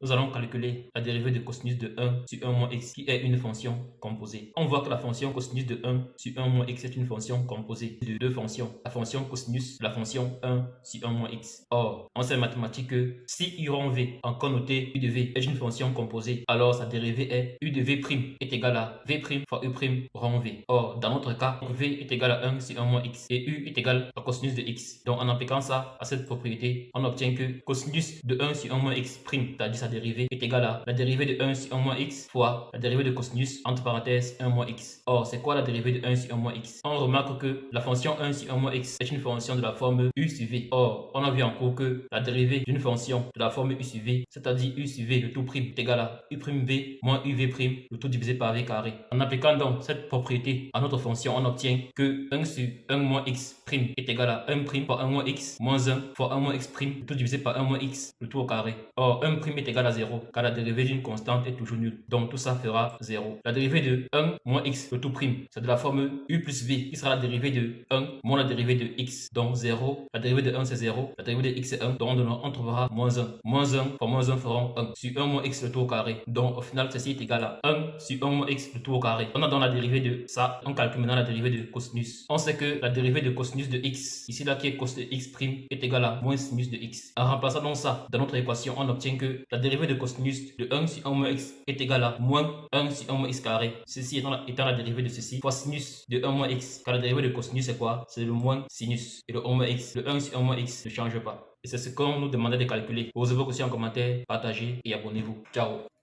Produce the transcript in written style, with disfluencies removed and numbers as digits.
Nous allons calculer la dérivée de cosinus de 1 sur 1 moins x qui est une fonction composée. On voit que la fonction cosinus de 1 sur 1 moins x est une fonction composée de deux fonctions. La fonction cosinus, la fonction 1 sur 1 moins x. Or, on sait en mathématiques que si u rond v, encore noté u de v, est une fonction composée, alors sa dérivée est u de v' est égal à v' fois u' rond v. Or, dans notre cas, v est égal à 1 sur 1 moins x et u est égal à cosinus de x. Donc, en appliquant ça à cette propriété, on obtient que cosinus de 1 sur 1 moins x', c'est-à-dire sa dérivée, est égale à la dérivée de 1 sur 1 moins x fois la dérivée de cosinus entre parenthèses 1 moins x. Or, c'est quoi la dérivée de 1 sur 1 moins x? On remarque que la fonction 1 sur 1 moins x est une fonction de la forme u sur v. Or, on a vu en cours que la dérivée d'une fonction de la forme u sur v, c'est-à-dire u sur v le tout prime, est égal à u'v moins uv' le tout divisé par v carré. En appliquant donc cette propriété à notre fonction, on obtient que 1 sur 1 moins x' est égal à 1' fois 1 moins x moins 1 fois 1 moins x', le tout divisé par 1 moins x, le tout au carré. Or, 1' est égal à 0, car la dérivée d'une constante est toujours nulle. Donc, tout ça fera 0. La dérivée de 1 moins x, le tout prime, c'est de la forme u plus v, qui sera la dérivée de 1 moins la dérivée de x. Donc, 0. La dérivée de 1, c'est 0. La dérivée de x, c'est 1. Donc, on trouvera moins 1. Moins 1 fois moins 1 feront 1 sur 1 moins x, le tout au carré. Donc, au final, ceci est égal à 1 sur 1 moins x, le tout au carré. On a donc la dérivée de ça. On calcule maintenant la dérivée de cosinus. On sait que la dérivée de cosinus de x, ici là qui est cos de x', est égal à moins sinus de x. En remplaçant donc ça dans notre équation, on obtient que la dérivée de cosinus de 1 sur 1 moins x est égal à moins 1 sur 1 moins x carré. Ceci étant la dérivée de ceci fois sinus de 1 moins x. Car la dérivée de cosinus c'est quoi? C'est le moins sinus. Et le 1 moins x, le 1 sur 1 moins x ne change pas. Et c'est ce qu'on nous demandait de calculer. Posez vos questions en commentaire, partagez et abonnez-vous. Ciao!